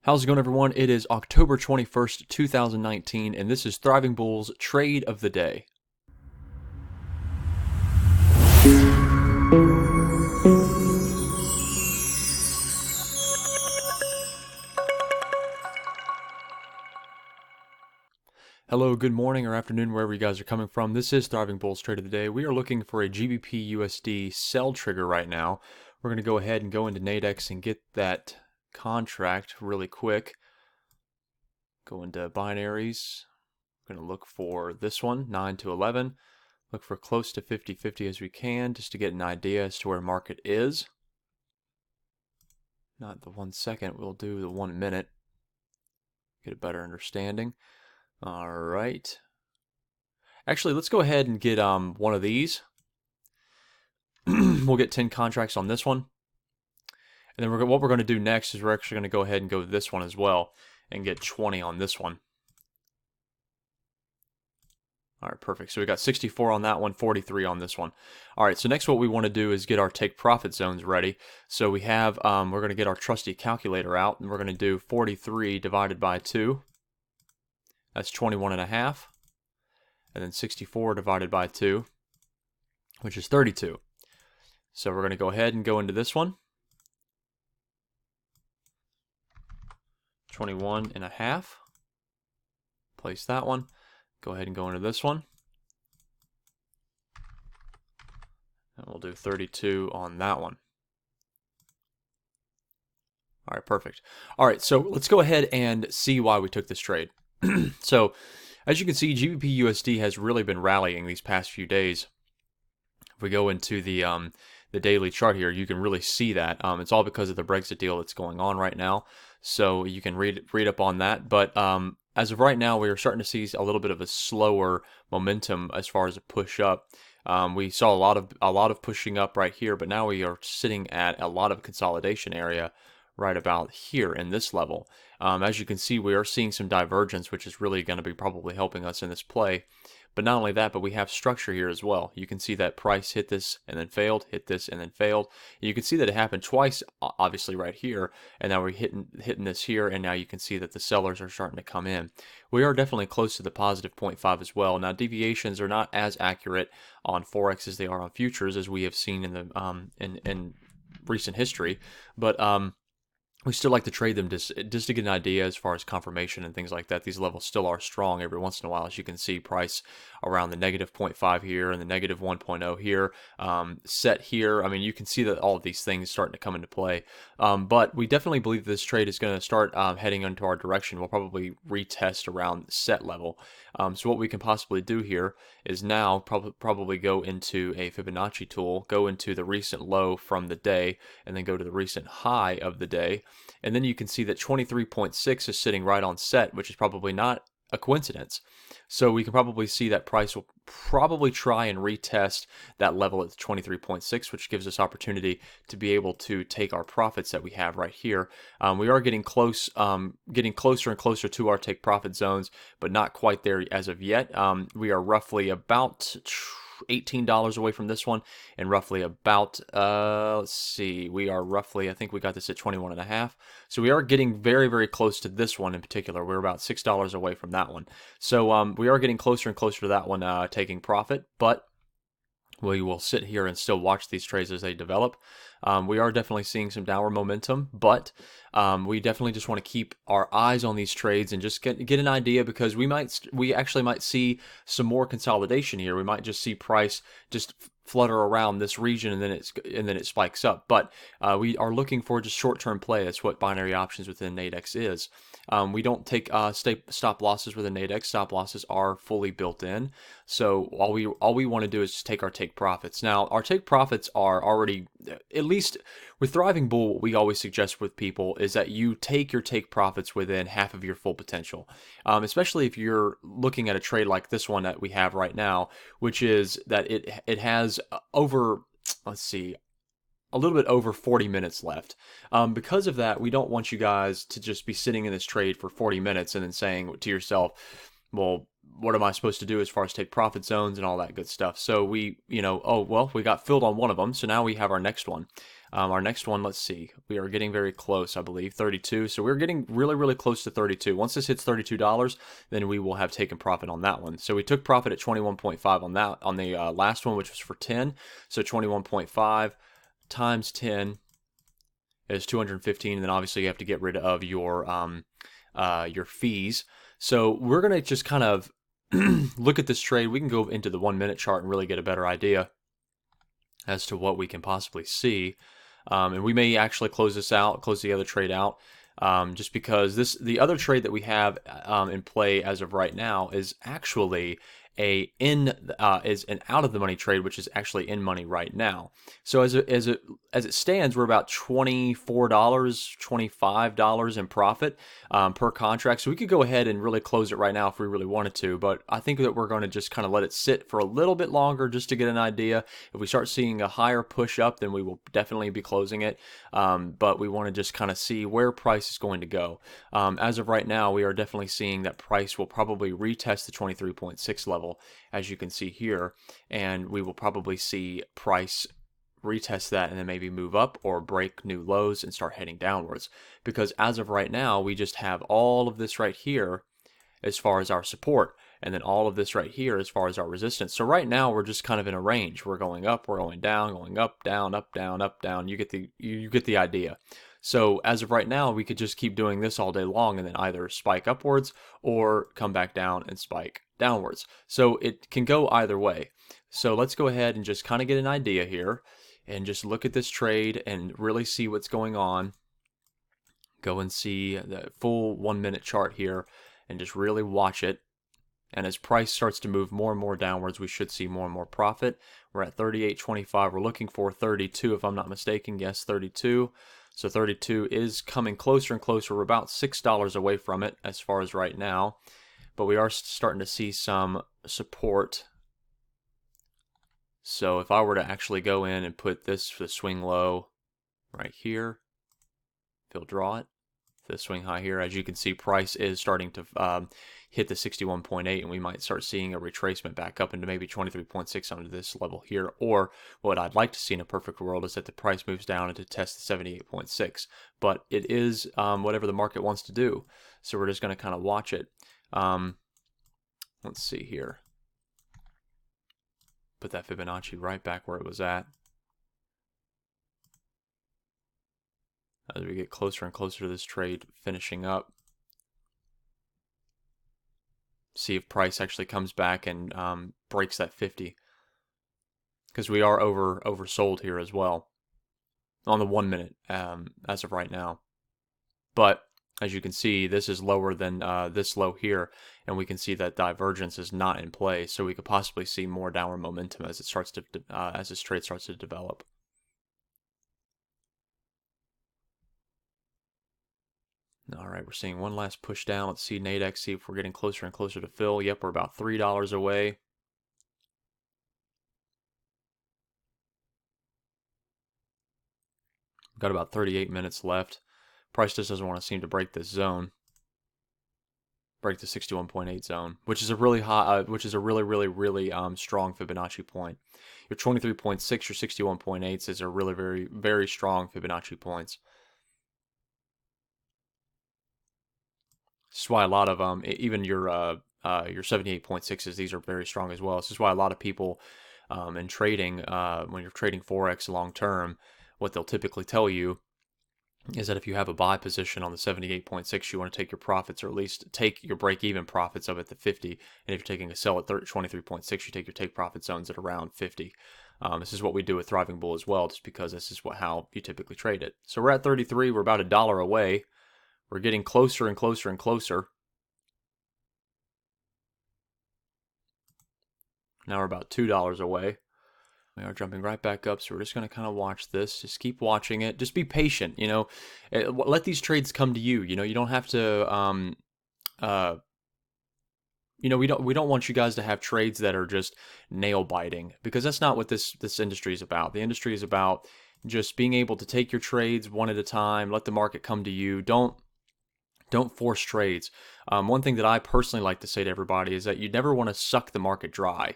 How's it going, everyone? It is October 21st, 2019, and this is Thriving Bulls Trade of the Day. Hello, good morning or afternoon, wherever you guys are coming from. This is Thriving Bulls Trade of the Day. We are looking for a GBP USD sell trigger right now. We're going to go ahead and go into Nadex and get that contract really quick. Go into binaries. We're going to look for this one, 9 to 11. Look for close to 50-50 as we can, just to get an idea as to where market is. Not the 1 second, we'll do the 1 minute. Get a better understanding. All right. Actually, let's go ahead and get one of these. We'll get 10 contracts on this one. And then what we're going to do next is we're actually going to go ahead and go this one as well and get 20 on this one. All right, perfect. So we got 64 on that one, 43 on this one. All right, so next what we want to do is get our take profit zones ready. So we have, we're going to get our trusty calculator out, and we're going to do 43 divided by 2. That's 21.5. And then 64 divided by 2, which is 32. So we're going to go ahead and go into this one. 21.5. Place that one. Go ahead and go into this one. And we'll do 32 on that one. All right, perfect. All right, so let's go ahead and see why we took this trade. So, as you can see, GBP USD has really been rallying these past few days. If we go into the daily chart here, you can really see that. It's all because of the Brexit deal that's going on right now. So you can read up on that. But as of right now, we are starting to see a little bit of a slower momentum as far as a push up. We saw a lot of pushing up right here, but now we are sitting at a lot of consolidation area right about here in this level. As you can see, we are seeing some divergence, which is really going to be probably helping us in this play. But not only that, but we have structure here as well. You can see that price hit this and then failed, hit this and then failed. And you can see that it happened twice, obviously right here, and now we're hitting this here, and now you can see that the sellers are starting to come in. We are definitely close to the positive 0.5 as well. Now, deviations are not as accurate on Forex as they are on futures, as we have seen in the in recent history, but we still like to trade them just to get an idea as far as confirmation and things like that. These levels still are strong every once in a while. As you can see, price around the negative 0.5 here and the negative 1.0 here, set here. I mean, you can see that all of these things starting to come into play. But we definitely believe this trade is going to start heading into our direction. We'll probably retest around set level. So what we can possibly do here is now probably go into a Fibonacci tool, go into the recent low from the day, and then go to the recent high of the day. And then you can see that 23.6 is sitting right on set, which is probably not a coincidence. So we can probably see that price will probably try and retest that level at 23.6, which gives us opportunity to be able to take our profits that we have right here. We are getting closer and closer to our take profit zones, but not quite there as of yet. We are roughly about $18 away from this one, and roughly about let's see, we are roughly, I think we got this at 21.5, so we are getting very, very close to this one in particular. We're about $6 away from that one, so we are getting closer and closer to that one, taking profit. But we will sit here and still watch these trades as they develop. We are definitely seeing some downward momentum, but we definitely just want to keep our eyes on these trades and just get an idea, because we actually might see some more consolidation here. We might just see price just flutter around this region, and then it spikes up. But we are looking for just short-term play. That's what binary options within Nadex is. We don't take stop losses within Nadex. Stop losses are fully built in. So all we want to do is just take our take profits. Now, our take profits are already, at least with Thriving Bull, what we always suggest with people is that you take your take profits within half of your full potential, especially if you're looking at a trade like this one that we have right now, which is that it has over, let's see, a little bit over 40 minutes left. Because of that, we don't want you guys to just be sitting in this trade for 40 minutes and then saying to yourself, well, what am I supposed to do as far as take profit zones and all that good stuff? So we, oh, well, we got filled on one of them, so now we have our next one. Our next one, let's see, we are getting very close, I believe, 32. So we're getting really, really close to 32. Once this hits $32, then we will have taken profit on that one. So we took profit at 21.5 on that, on the last one, which was for 10. So 21.5 times 10 is 215, and then obviously you have to get rid of your fees. So we're gonna just kind of look at this trade. We can go into the 1 minute chart and really get a better idea as to what we can possibly see. And we may actually close this out, close the other trade out, just because the other trade that we have in play as of right now is actually is an out of the money trade, which is actually in money right now. So as it stands, we're about $24, $25 in profit per contract. So we could go ahead and really close it right now if we really wanted to, but I think that we're going to just kind of let it sit for a little bit longer just to get an idea. If we start seeing a higher push up, then we will definitely be closing it. But we want to just kind of see where price is going to go. As of right now, we are definitely seeing that price will probably retest the 23.6 level, as you can see here, and we will probably see price retest that and then maybe move up or break new lows and start heading downwards, because as of right now we just have all of this right here as far as our support, and then all of this right here as far as our resistance. So right now we're just kind of in a range. We're going up, we're going down, going up, down, up, down, up, down. You get the idea. So as of right now, we could just keep doing this all day long and then either spike upwards or come back down and spike downwards. So it can go either way. So let's go ahead and just kind of get an idea here and just look at this trade and really see what's going on. Go and see the full 1 minute chart here and just really watch it. And as price starts to move more and more downwards, we should see more and more profit. We're at 38.25. We're looking for 32, if I'm not mistaken. Yes, 32. So 32 is coming closer and closer. We're about $6 away from it as far as right now. But we are starting to see some support. So if I were to actually go in and put this for the swing low right here, if you'll draw it, the swing high here, as you can see, price is starting to hit the 61.8, and we might start seeing a retracement back up into maybe 23.6 under this level here. Or what I'd like to see in a perfect world is that the price moves down and to test the 78.6. But it is whatever the market wants to do. So we're just going to kind of watch it. Let's see here. Put that Fibonacci right back where it was at. As we get closer and closer to this trade finishing up, see if price actually comes back and breaks that 50, because we are oversold here as well on the 1 minute as of right now. But as you can see, this is lower than this low here, and we can see that divergence is not in play. So we could possibly see more downward momentum as it starts to as this trade starts to develop. All right, we're seeing one last push down. Let's see Nadex, see if we're getting closer and closer to fill. Yep, we're about $3 away. We've got about 38 minutes left. Price just doesn't want to seem to break this zone. Break the 61.8 zone, which is a really high, really strong Fibonacci point. Your 23.6, your 61.8s is a really very strong Fibonacci points. This is why a lot of even your 78.6s, these are very strong as well. This is why a lot of people in trading, when you're trading Forex long term, what they'll typically tell you is that if you have a buy position on the 78.6, you want to take your profits, or at least take your break-even profits up at the 50. And if you're taking a sell at 23.6, you take your take profit zones at around 50. This is what we do with Thriving Bull as well, just because this is how you typically trade it. So we're at 33. We're about $1 away. We're getting closer and closer and closer. Now we're about $2 away. We are jumping right back up, so we're just going to kind of watch this. Just keep watching it. Just be patient, you know. Let these trades come to you. You know, you don't have to. You know, we don't want you guys to have trades that are just nail biting, because that's not what this industry is about. The industry is about just being able to take your trades one at a time. Let the market come to you. Don't force trades. One thing that I personally like to say to everybody is that you never want to suck the market dry.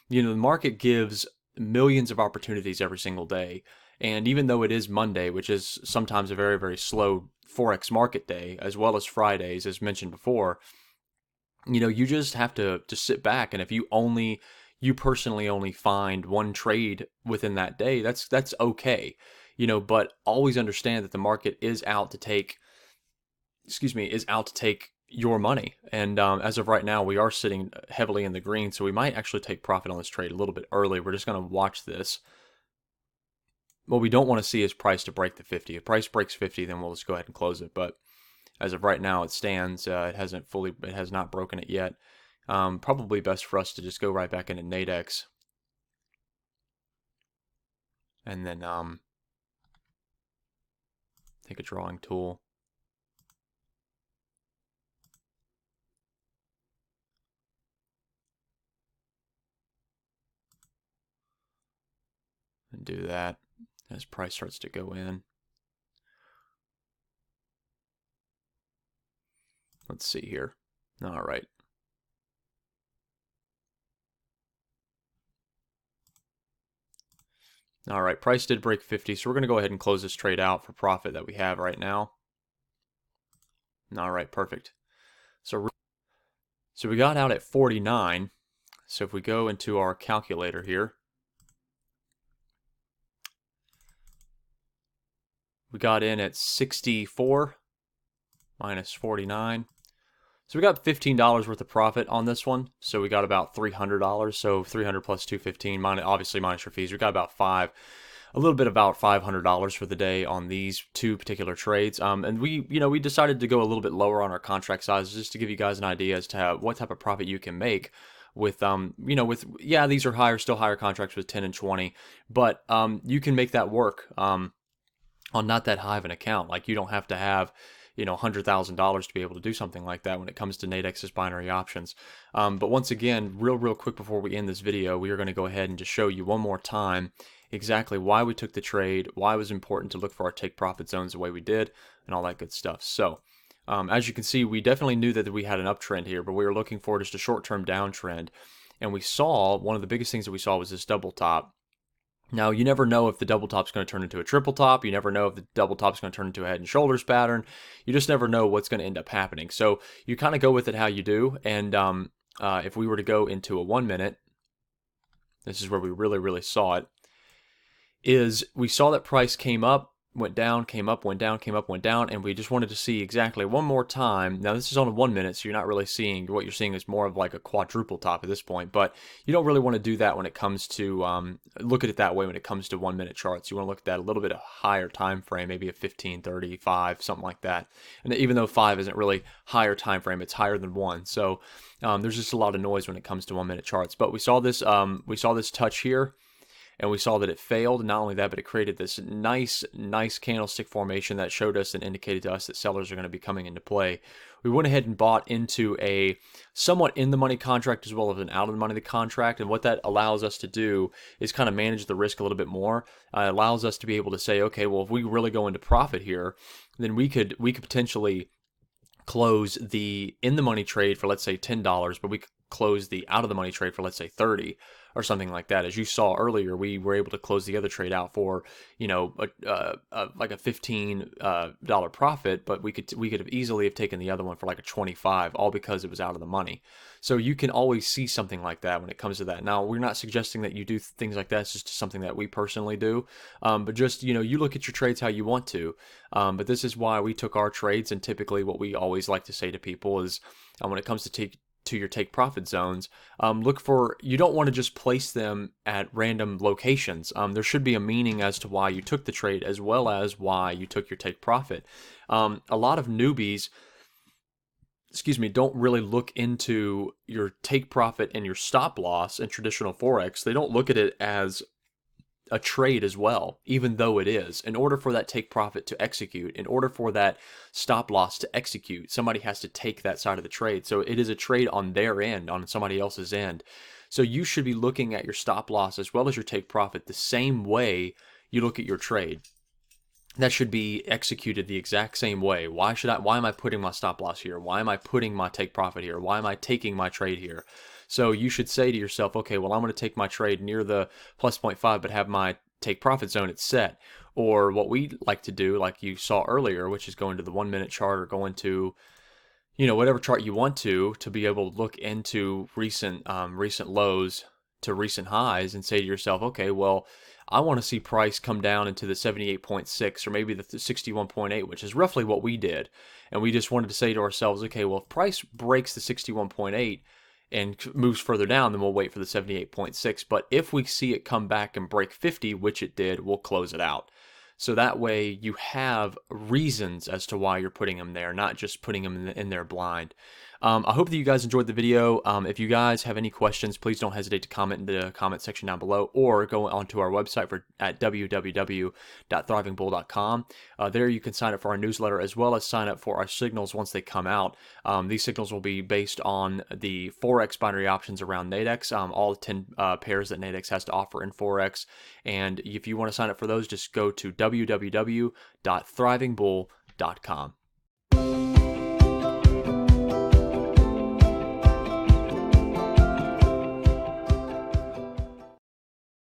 You know, the market gives millions of opportunities every single day, And even though it is Monday, which is sometimes a very, very slow Forex market day, as well as Fridays, as mentioned before, you just have to sit back. And if you personally only find one trade within that day, that's okay. But always understand that the market is out to take, your money. And as of right now, we are sitting heavily in the green, so we might actually take profit on this trade a little bit early. We're just going to watch this. What we don't want to see is price to break the 50. If price breaks 50, then we'll just go ahead and close it. But as of right now, it stands. It has not broken it yet. Probably best for us to just go right back into Nadex. And then take a drawing tool. And do that as price starts to go in. Let's see here. All right. All right, price did break 50, so we're going to go ahead and close this trade out for profit that we have right now. All right, perfect. So we got out at 49. So if we go into our calculator here, we got in at 64 minus 49. So we got $15 worth of profit on this one. So we got about $300. So 300 plus 215, obviously minus your fees. We got about a little bit about $500 for the day on these two particular trades. And we decided to go a little bit lower on our contract sizes just to give you guys an idea as to what type of profit you can make with these are still higher contracts with 10 and 20, but you can make that work on not that high of an account. Like, you don't have to have $100,000 to be able to do something like that when it comes to Nadex's binary options. But once again, real quick before we end this video, we are going to go ahead and just show you one more time exactly why we took the trade, why it was important to look for our take profit zones the way we did, and all that good stuff. So as you can see, we definitely knew that we had an uptrend here, but we were looking for just a short-term downtrend. And we saw, one of the biggest things that we saw was this double top. Now, you never know if the double top is going to turn into a triple top. You never know if the double top is going to turn into a head and shoulders pattern. You just never know what's going to end up happening. So you kind of go with it how you do. And if we were to go into a 1 minute, this is where we really saw it, is we saw that price came up, went down, came up, went down, came up, went down, and we just wanted to see exactly one more time. Now, this is on a 1 minute, so you're not really seeing, what you're seeing is more of like a quadruple top at this point, but you don't really want to do that when it comes to, look at it that way when it comes to 1 minute charts. You want to look at that a little bit of higher time frame, maybe a 15, 30, 5, something like that. And even though 5 isn't really higher time frame, it's higher than 1. So there's just a lot of noise when it comes to 1 minute charts. But we saw this touch here, and we saw that it failed. Not only that, but it created this nice candlestick formation that showed us and indicated to us that sellers are going to be coming into play. We went ahead and bought into a somewhat in the money contract as well as an out of the money contract. And what that allows us to do is kind of manage the risk a little bit more. It allows us to be able to say, okay, well, if we really go into profit here, then we could potentially close the in the money trade for, let's say, $10, but we could close the out of the money trade for, let's say, 30 or something like that. As you saw earlier, we were able to close the other trade out for, like a $15 profit, but we could have easily have taken the other one for like a 25, all because it was out of the money. So you can always see something like that when it comes to that. Now, we're not suggesting that you do things like that. It's just something that we personally do. But just, you look at your trades how you want to. But this is why we took our trades. And typically what we always like to say to people is when it comes to your take profit zones, you don't want to just place them at random locations. There should be a meaning as to why you took the trade as well as why you took your take profit. A lot of newbies, don't really look into your take profit and your stop loss in traditional Forex. They don't look at it as a trade as well, even though it is. In order for that take profit to execute, in order for that stop loss to execute, somebody has to take that side of the trade. So it is a trade on their end, on somebody else's end. So you should be looking at your stop loss as well as your take profit the same way you look at your trade. That should be executed the exact same way. Why am I putting my stop loss here? Why am I putting my take profit here? Why am I taking my trade here? So you should say to yourself, okay, well, I'm going to take my trade near the plus 0.5, but have my take profit zone, it's set. Or what we like to do, like you saw earlier, which is going to the 1 minute chart or going to, whatever chart you want to be able to look into recent lows to recent highs and say to yourself, okay, well, I want to see price come down into the 78.6 or maybe the 61.8, which is roughly what we did. And we just wanted to say to ourselves, okay, well, if price breaks the 61.8 and moves further down, then we'll wait for the 78.6. But if we see it come back and break 50, which it did, we'll close it out. So that way you have reasons as to why you're putting them there, not just putting them in there blind. I hope that you guys enjoyed the video. If you guys have any questions, please don't hesitate to comment in the comment section down below, or go onto our website at www.thrivingbull.com. There you can sign up for our newsletter as well as sign up for our signals once they come out. These signals will be based on the Forex binary options around Nadex, all 10 pairs that Nadex has to offer in Forex. And if you want to sign up for those, just go to www.thrivingbull.com.